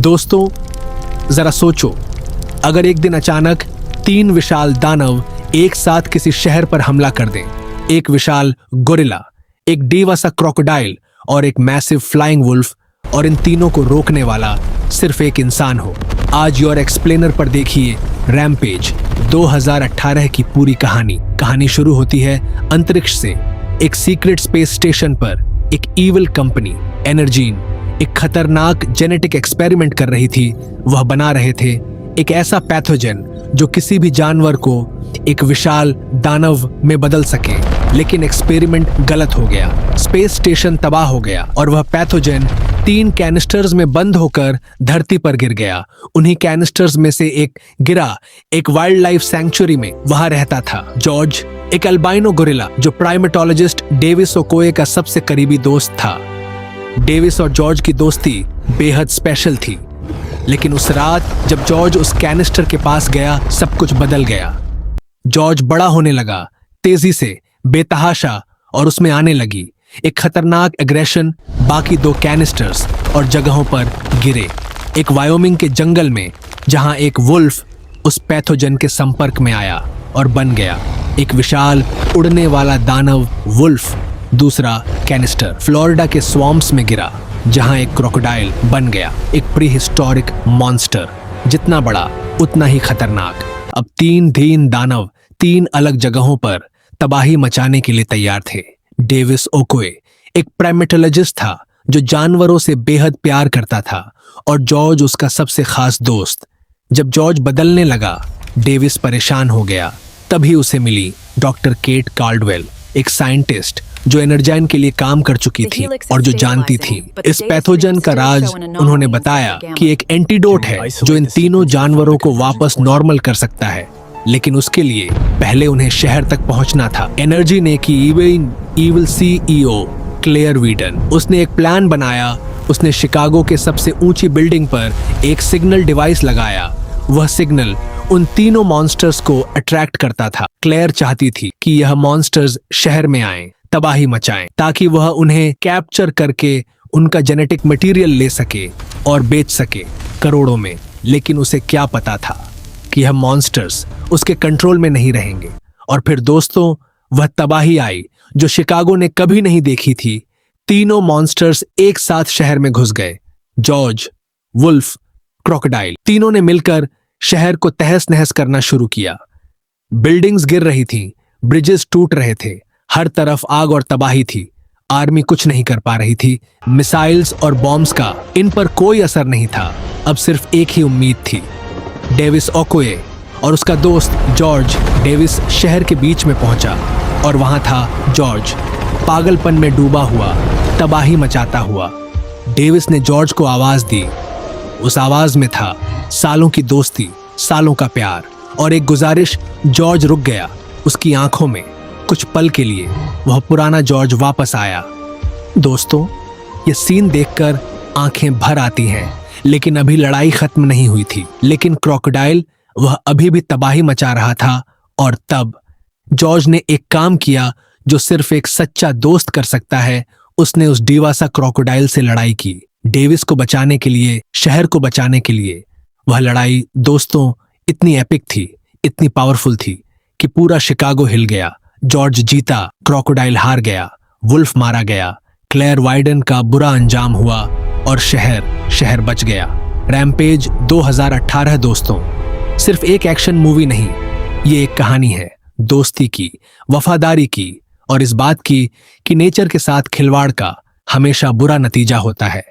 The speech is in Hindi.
दोस्तों, जरा सोचो, अगर एक दिन अचानक 3 विशाल दानव एक साथ किसी शहर पर हमला कर दें, एक विशाल गोरिल्ला, एक डीवा सा क्रोकोडाइल और एक मैसिव फ्लाइंग वुल्फ, और इन तीनों को रोकने वाला सिर्फ एक इंसान हो। आज योर एक्सप्लेनर पर देखिए रैम्पेज 2018 की पूरी कहानी शुरू होती है अंतरिक्ष से। एक सीक्रेट स्पेस स्टेशन पर एक ईविल कंपनी एनर्जीन एक खतरनाक जेनेटिक एक्सपेरिमेंट कर रही थी। वह बना रहे थे एक ऐसा पैथोजन जो किसी भी जानवर को एक विशाल दानव में बदल सके, लेकिन एक्सपेरिमेंट गलत हो गया। स्पेस स्टेशन तबाह हो गया और वह पैथोजन 3 कैनिस्टर्स में बंद होकर धरती पर गिर गया। उन्हीं कैनिस्टर्स में से एक गिरा एक वाइल्ड लाइफ सैंक्चुरी में। वहां रहता था जॉर्ज, एक अल्बाइनो गोरिल्ला जो प्राइमेटोलॉजिस्ट डेविस ओकोए का सबसे करीबी दोस्त था। डेविस और जॉर्ज की दोस्ती बेहद स्पेशल थी, लेकिन उस रात जब जॉर्ज उस कैनिस्टर के पास गया, सब कुछ बदल गया। जॉर्ज बड़ा होने लगा, तेजी से, बेतहाशा, और उसमें आने लगी एक खतरनाक एग्रेशन। बाकी 2 कैनिस्टर्स और जगहों पर गिरे, एक वायोमिंग के जंगल में जहां एक वुल्फ उस पैथोजन के संपर्क में आया और बन गया एक विशाल उड़ने वाला दानव वुल्फ। दूसरा कैनिस्टर फ्लोरिडा के स्वॉम्प्स में गिरा, जहां एक क्रोकोडाइल बन गया एक प्री हिस्टोरिक मॉन्स्टर, जितना बड़ा उतना ही खतरनाक। अब 3 दीन दानव 3 अलग जगहों पर तबाही मचाने के लिए तैयार थे। डेविस ओकोए एक प्राइमेटोलॉजिस्ट था जो जानवरों से बेहद प्यार करता था, और जॉर्ज उसका सबसे खास दोस्त। जब जॉर्ज बदलने लगा, डेविस परेशान हो गया। तभी उसे मिली डॉक्टर केट कार्डवेल, एक साइंटिस्ट जो एनर्जाइन के लिए काम कर चुकी थी और जो जानती थी इस पैथोजन का राज। उन्होंने बताया कि एक एंटीडोट है जो इन तीनों जानवरों को वापस नॉर्मल कर सकता है, लेकिन उसके लिए पहले उन्हें शहर तक पहुंचना था। एनर्जी ने की ईविल सीईओ क्लेयर वीडन, उसने एक प्लान बनाया। उसने शिकागो के सबसे ऊंची बिल्डिंग पर एक सिग्नल डिवाइस लगाया। वह सिग्नल उन तीनों मॉन्स्टर्स को अट्रैक्ट करता था। क्लेयर चाहती थी कि यह मॉन्स्टर्स शहर में आएं, तबाही मचाएं, ताकि वह उन्हें कैप्चर करके उनका जेनेटिक मटेरियल ले सके और बेच सके करोड़ों में। लेकिन उसे क्या पता था कि यह मॉन्स्टर्स उसके कंट्रोल में नहीं रहेंगे। और फिर दोस्तों, वह तबाही आई जो शिकागो ने कभी नहीं देखी थी। तीनों मॉन्स्टर्स एक साथ शहर में घुस गए। जॉर्ज, वुल्फ, क्रोकोडाइल, तीनों ने मिलकर शहर को तहस नहस करना शुरू किया। बिल्डिंग्स गिर रही थीं, ब्रिजेस टूट रहे थे, हर तरफ आग और तबाही थी। आर्मी कुछ नहीं कर पा रही थी। मिसाइल्स और बॉम्ब्स का इन पर कोई असर नहीं था। अब सिर्फ एक ही उम्मीद थी, डेविस ओकोए और उसका दोस्त जॉर्ज। डेविस शहर के बीच में पहुंचा और वहां था जॉर्ज, पागलपन में डूबा हुआ, तबाही मचाता हुआ। डेविस ने जॉर्ज को आवाज दी। उस आवाज में था सालों की दोस्ती, सालों का प्यार और एक गुजारिश। जॉर्ज रुक गया। उसकी आंखों में कुछ पल के लिए वह पुराना जॉर्ज वापस आया। दोस्तों, ये सीन देखकर आंखें भर आती हैं, लेकिन अभी लड़ाई खत्म नहीं हुई थी। लेकिन क्रोकोडाइल, वह अभी भी तबाही मचा रहा था। और तब जॉर्ज ने एक काम किया जो सिर्फ एक सच्चा दोस्त कर सकता है। उसने उस डीवासा क्रोकोडाइल से लड़ाई की, डेविस को बचाने के लिए, शहर को बचाने के लिए। वह लड़ाई दोस्तों इतनी एपिक थी, इतनी पावरफुल थी कि पूरा शिकागो हिल गया। जॉर्ज जीता, क्रोकोडाइल हार गया, वुल्फ मारा गया, क्लेयर वाइडन का बुरा अंजाम हुआ और शहर बच गया। रैम्पेज 2018 दोस्तों सिर्फ एक एक्शन मूवी नहीं, ये एक कहानी है दोस्ती की, वफादारी की और इस बात की कि नेचर के साथ खिलवाड़ का हमेशा बुरा नतीजा होता है।